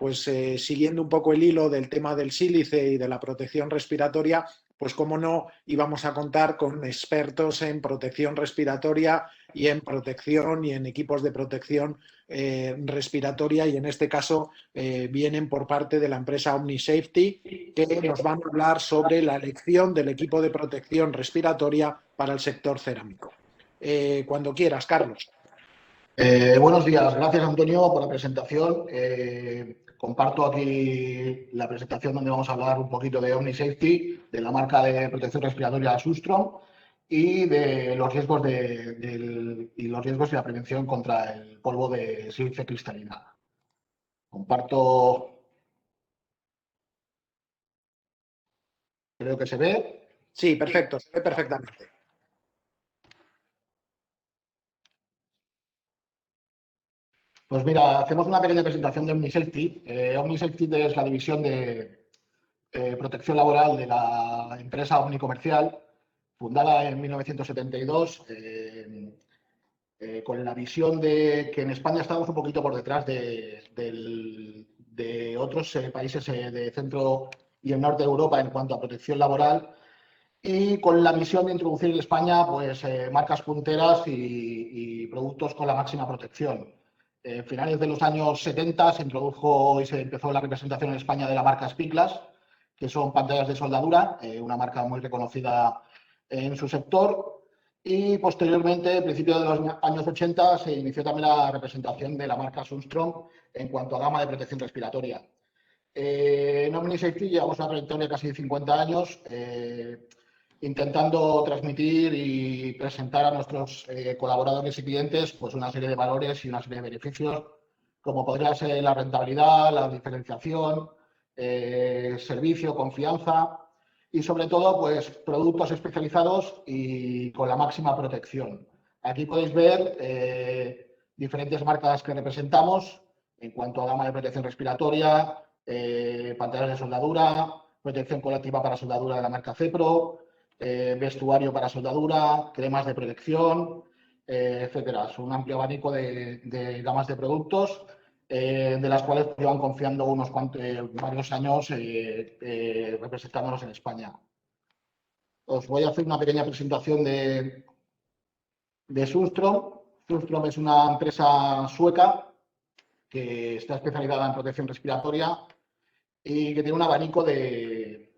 pues siguiendo un poco el hilo del tema del sílice y de la protección respiratoria, pues cómo no íbamos a contar con expertos en protección respiratoria y en protección y en equipos de protección respiratoria, y en este caso vienen por parte de la empresa OmniSafety, que nos van a hablar sobre la elección del equipo de protección respiratoria para el sector cerámico. Cuando quieras, Carlos. Buenos días, gracias Antonio por la presentación. Comparto aquí la presentación donde vamos a hablar un poquito de OmniSafety, de la marca de protección respiratoria Sustrom y de los riesgos y la prevención contra el polvo de sílice cristalina. Comparto. Creo que se ve. Sí, perfecto, se ve perfectamente. Pues mira, hacemos una pequeña presentación de OmniSafety. OmniSafety es la división de protección laboral de la empresa Omnicomercial, fundada en 1972, con la visión de que en España estamos un poquito por detrás de otros países de centro y el norte de Europa en cuanto a protección laboral, y con la misión de introducir en España pues, marcas punteras y productos con la máxima protección. En finales de los años 70 se introdujo y se empezó la representación en España de la marca Spiclas, que son pantallas de soldadura, una marca muy reconocida en su sector. Y posteriormente, a principios de los años 80, se inició también la representación de la marca Sustrom en cuanto a gama de protección respiratoria. En OmniSafety llevamos una trayectoria de casi 50 años, intentando transmitir y presentar a nuestros colaboradores y clientes pues, una serie de valores y una serie de beneficios, como podría ser la rentabilidad, la diferenciación, servicio, confianza y sobre todo pues, productos especializados y con la máxima protección. Aquí podéis ver diferentes marcas que representamos en cuanto a gama de protección respiratoria, pantallas de soldadura, protección colectiva para soldadura de la marca Cepro, vestuario para soldadura, cremas de protección, etcétera. Es un amplio abanico de gamas de productos de las cuales llevan confiando varios años representándonos en España. Os voy a hacer una pequeña presentación de Sustrom. Sustrom es una empresa sueca que está especializada en protección respiratoria y que tiene un abanico de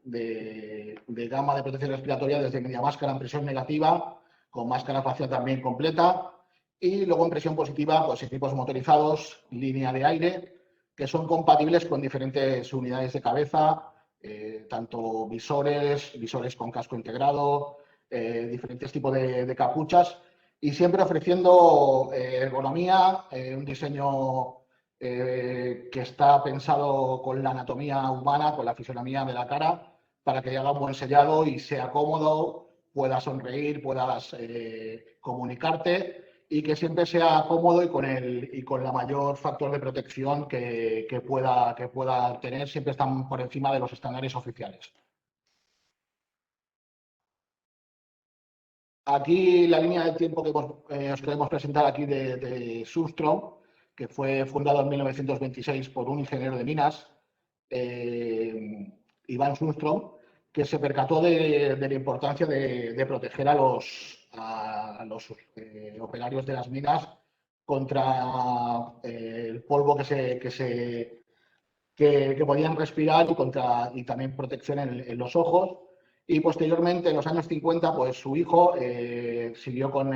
gama de protección respiratoria desde media máscara en presión negativa, con máscara facial también completa, y luego en presión positiva, pues equipos motorizados, línea de aire, que son compatibles con diferentes unidades de cabeza, tanto visores con casco integrado, diferentes tipos de capuchas, y siempre ofreciendo ergonomía, un diseño que está pensado con la anatomía humana, con la fisonomía de la cara, para que haga un buen sellado y sea cómodo, puedas sonreír, puedas comunicarte y que siempre sea cómodo y con la mayor factor de protección que pueda tener. Siempre están por encima de los estándares oficiales. Aquí la línea de tiempo que os queremos presentar aquí de Sustrom, que fue fundado en 1926 por un ingeniero de minas, Iván Sustrom, que se percató de la importancia de proteger a los operarios de las minas contra el polvo que podían respirar y también protección en los ojos. Y posteriormente, en los años 50, pues su hijo siguió con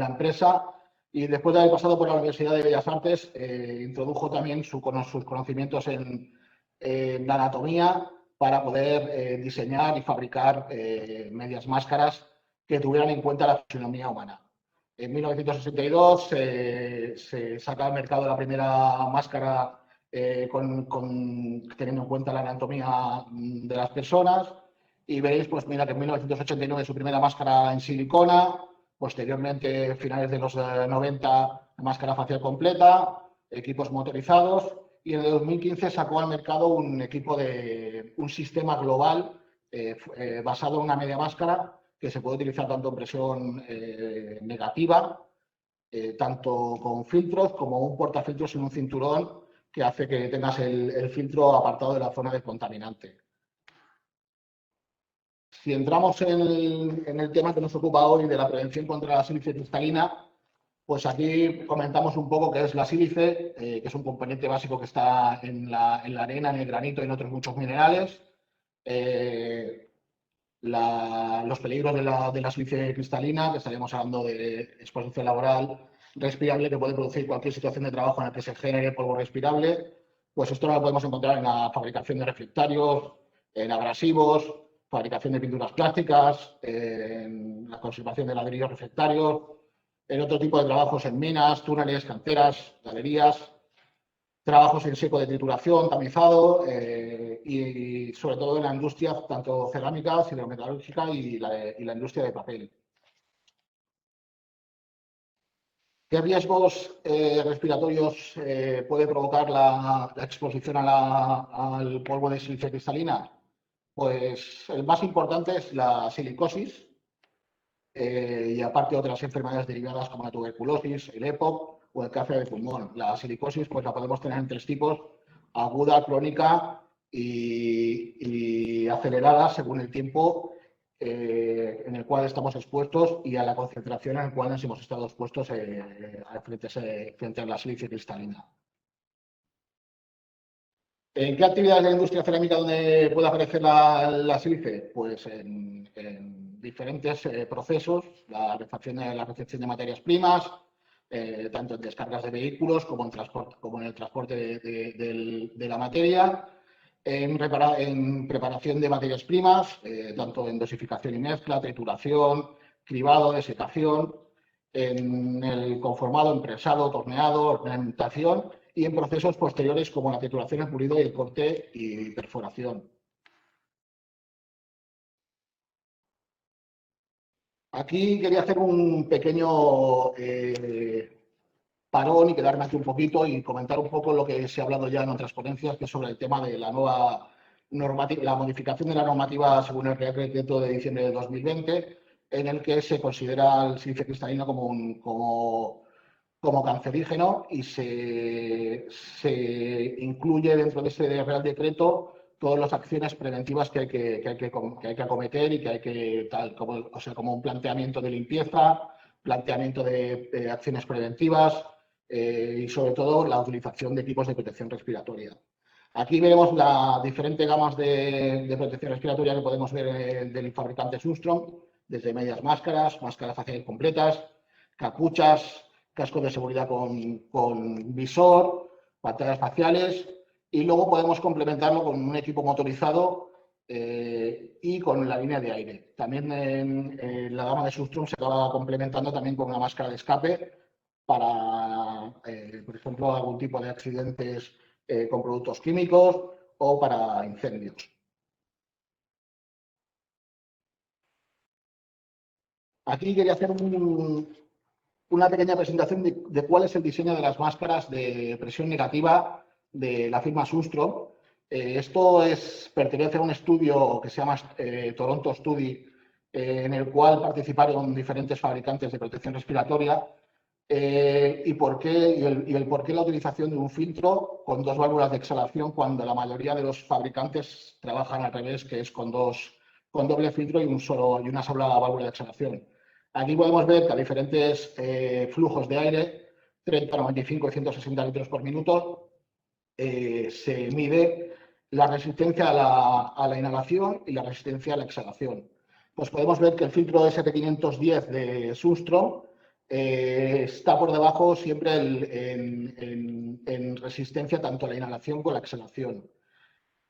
la empresa y después de haber pasado por la Universidad de Bellas Artes, introdujo también sus conocimientos en anatomía para poder diseñar y fabricar medias máscaras que tuvieran en cuenta la fisionomía humana. En 1962 se saca al mercado la primera máscara teniendo en cuenta la anatomía de las personas. Y veréis, pues mira, que en 1989 su primera máscara en silicona, posteriormente, finales de los 90, máscara facial completa, equipos motorizados, y en el 2015 sacó al mercado un sistema global basado en una media máscara que se puede utilizar tanto en presión negativa, tanto con filtros como un portafiltros en un cinturón que hace que tengas el filtro apartado de la zona del contaminante. Si entramos en el tema que nos ocupa hoy de la prevención contra la sílice cristalina, pues aquí comentamos un poco qué es la sílice, que es un componente básico que está en la arena, en el granito y en otros muchos minerales. Los peligros de la sílice cristalina, que estaríamos hablando de exposición laboral respirable que puede producir cualquier situación de trabajo en la que se genere polvo respirable, pues esto lo podemos encontrar en la fabricación de reflectarios, en abrasivos, fabricación de pinturas plásticas, en la conservación de ladrillos reflectarios, en otro tipo de trabajos en minas, túneles, canteras, galerías, trabajos en seco de trituración, tamizado y sobre todo en la industria tanto cerámica, siderometalúrgica y la industria de papel. ¿Qué riesgos respiratorios puede provocar la exposición al polvo de sílice cristalina? Pues el más importante es la silicosis y aparte otras enfermedades derivadas como la tuberculosis, el EPOC o el cáncer de pulmón. La silicosis pues la podemos tener en tres tipos: aguda, crónica y acelerada según el tiempo en el cual estamos expuestos y a la concentración en la cual nos hemos estado expuestos frente a la sílice cristalina. ¿En qué actividades de la industria cerámica donde puede aparecer la sílice? Pues en diferentes procesos, la recepción de materias primas, tanto en descargas de vehículos como en el transporte de la materia, en preparación de materias primas, tanto en dosificación y mezcla, trituración, cribado, desecación, en el conformado, empresado, torneado, ornamentación y en procesos posteriores como la trituración, el pulido y el corte y perforación. Aquí quería hacer un pequeño parón y quedarme aquí un poquito y comentar un poco lo que se ha hablado ya en otras ponencias, que es sobre el tema de la nueva normativa, la modificación de la normativa según el Real Decreto de diciembre de 2020, en el que se considera el sílice cristalino como cancerígeno y se incluye dentro de ese Real Decreto todas las acciones preventivas que hay que acometer y que hay que, como un planteamiento de limpieza, planteamiento de acciones preventivas y sobre todo la utilización de equipos de protección respiratoria. Aquí vemos las diferentes gamas de protección respiratoria que podemos ver del fabricante Sundström, desde medias máscaras, máscaras faciales completas, capuchas, cascos de seguridad con visor, pantallas faciales, y luego podemos complementarlo con un equipo motorizado y con la línea de aire. También en la gama de Sundström se acaba complementando también con una máscara de escape para, por ejemplo, algún tipo de accidentes con productos químicos o para incendios. Aquí quería hacer una pequeña presentación de cuál es el diseño de las máscaras de presión negativa de la firma Sundström. Esto pertenece a un estudio que se llama Toronto Study, en el cual participaron diferentes fabricantes de protección respiratoria y por qué la utilización de un filtro con dos válvulas de exhalación cuando la mayoría de los fabricantes trabajan al revés, que es con doble filtro y una sola válvula de exhalación. Aquí podemos ver que a diferentes flujos de aire, 30, 95 y 160 litros por minuto, se mide la resistencia a la inhalación y la resistencia a la exhalación. Pues podemos ver que el filtro ST510 de Sundström está por debajo siempre en resistencia tanto a la inhalación como a la exhalación.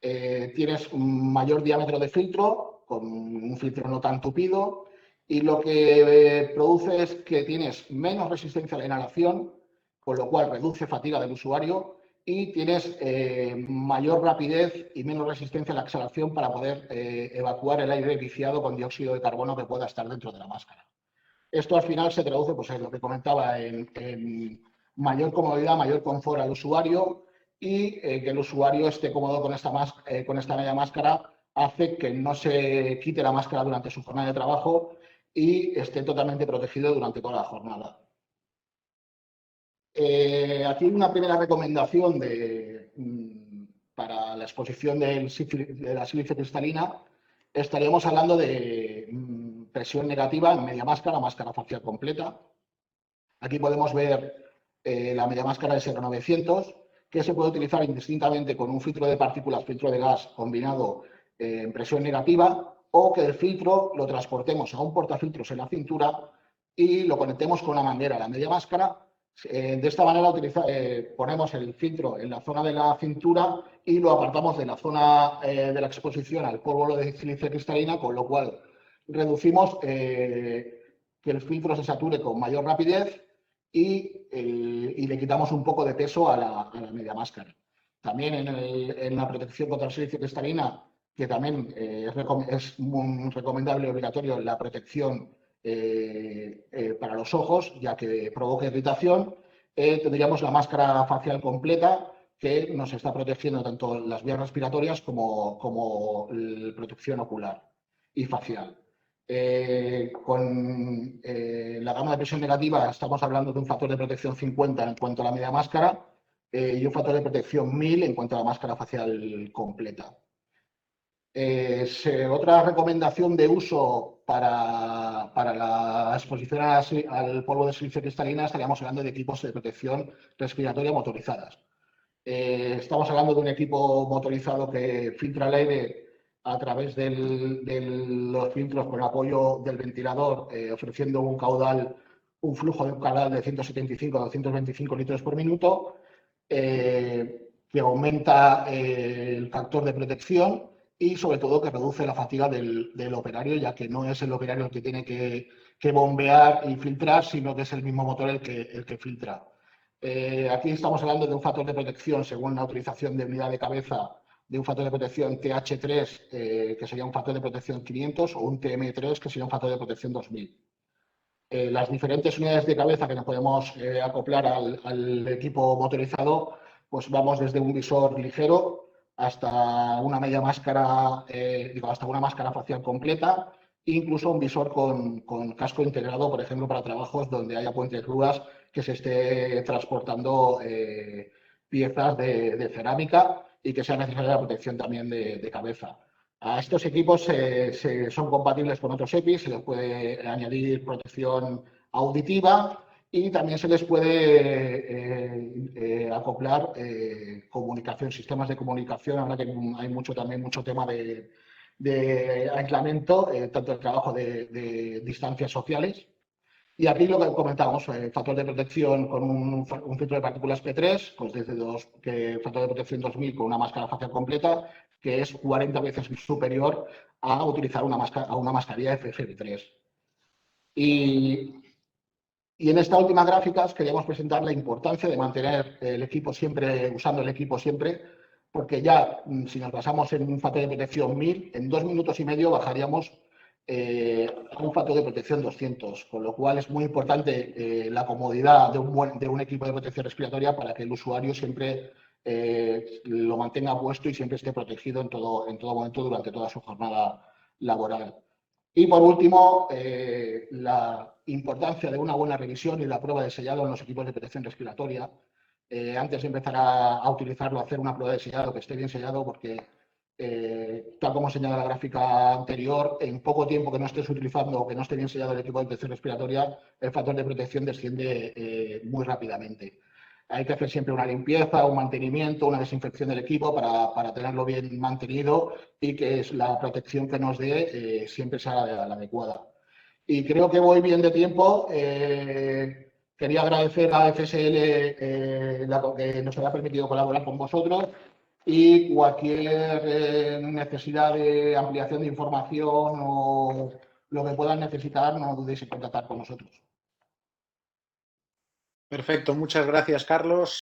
Tienes un mayor diámetro de filtro, con un filtro no tan tupido, y lo que produce es que tienes menos resistencia a la inhalación, con lo cual reduce fatiga del usuario, y tienes mayor rapidez y menos resistencia a la exhalación para poder evacuar el aire viciado con dióxido de carbono que pueda estar dentro de la máscara. Esto al final se traduce, pues, en lo que comentaba, en mayor comodidad, mayor confort al usuario y que el usuario esté cómodo con esta media máscara, hace que no se quite la máscara durante su jornada de trabajo y esté totalmente protegido durante toda la jornada. Aquí una primera recomendación para la exposición de la sílice cristalina. Estaríamos hablando de presión negativa en media máscara, máscara facial completa. Aquí podemos ver la media máscara SR900, que se puede utilizar indistintamente con un filtro de partículas, filtro de gas combinado en presión negativa, o que el filtro lo transportemos a un portafiltros en la cintura y lo conectemos con una manguera a la media máscara. De esta manera ponemos el filtro en la zona de la cintura y lo apartamos de la zona de la exposición al polvo de sílice cristalina, con lo cual reducimos que el filtro se sature con mayor rapidez y le quitamos un poco de peso a la media máscara. También en la protección contra la sílice cristalina, que también es muy recomendable y obligatorio la protección para los ojos, ya que provoca irritación, tendríamos la máscara facial completa, que nos está protegiendo tanto las vías respiratorias como la protección ocular y facial. Con la gama de presión negativa estamos hablando de un factor de protección 50 en cuanto a la media máscara y un factor de protección 1000 en cuanto a la máscara facial completa. Otra recomendación de uso para la exposición al polvo de sílice cristalina, estaríamos hablando de equipos de protección respiratoria motorizadas. Estamos hablando de un equipo motorizado que filtra el aire a través de los filtros con apoyo del ventilador, ofreciendo un flujo de un caudal de 175 a 225 litros por minuto, que aumenta el factor de protección y sobre todo que reduce la fatiga del operario, ya que no es el operario el que tiene que bombear y filtrar, sino que es el mismo motor el que filtra. Aquí estamos hablando de un factor de protección, según la utilización de unidad de cabeza, de un factor de protección TH3, que sería un factor de protección 500, o un TM3, que sería un factor de protección 2000. Las diferentes unidades de cabeza que nos podemos acoplar al equipo motorizado, pues vamos desde un visor ligero hasta una media máscara, hasta una máscara facial completa, e incluso un visor con casco integrado, por ejemplo, para trabajos donde haya puentes grúas que se esté transportando piezas de cerámica y que sea necesaria la protección también de cabeza. A estos equipos son compatibles con otros EPIs, se les puede añadir protección auditiva y también se les puede acoplar sistemas de comunicación. Ahora que hay mucho tema de aislamiento, tanto el trabajo de distancias sociales. Y aquí lo que comentamos, factor de protección con un filtro de partículas P3, pues factor de protección 2000 con una máscara facial completa, que es 40 veces superior a utilizar una mascarilla FFP3. Y en esta última gráfica queríamos presentar la importancia de mantener el equipo siempre, usando el equipo siempre, porque ya si nos basamos en un factor de protección 1000, en 2 minutos y medio bajaríamos a un factor de protección 200, con lo cual es muy importante la comodidad de un equipo de protección respiratoria para que el usuario siempre lo mantenga puesto y siempre esté protegido en todo momento durante toda su jornada laboral. Y por último, la importancia de una buena revisión y la prueba de sellado en los equipos de protección respiratoria. Antes de empezar a utilizarlo, hacer una prueba de sellado que esté bien sellado, porque tal como señala la gráfica anterior, en poco tiempo que no estés utilizando o que no esté bien sellado el equipo de protección respiratoria, el factor de protección desciende muy rápidamente. Hay que hacer siempre una limpieza, un mantenimiento, una desinfección del equipo para tenerlo bien mantenido y que la protección que nos dé siempre sea la adecuada. Y creo que voy bien de tiempo. Quería agradecer a FSL que nos haya permitido colaborar con vosotros. Y cualquier necesidad de ampliación de información o lo que puedan necesitar, no dudéis en contactar con nosotros. Perfecto, muchas gracias, Carlos.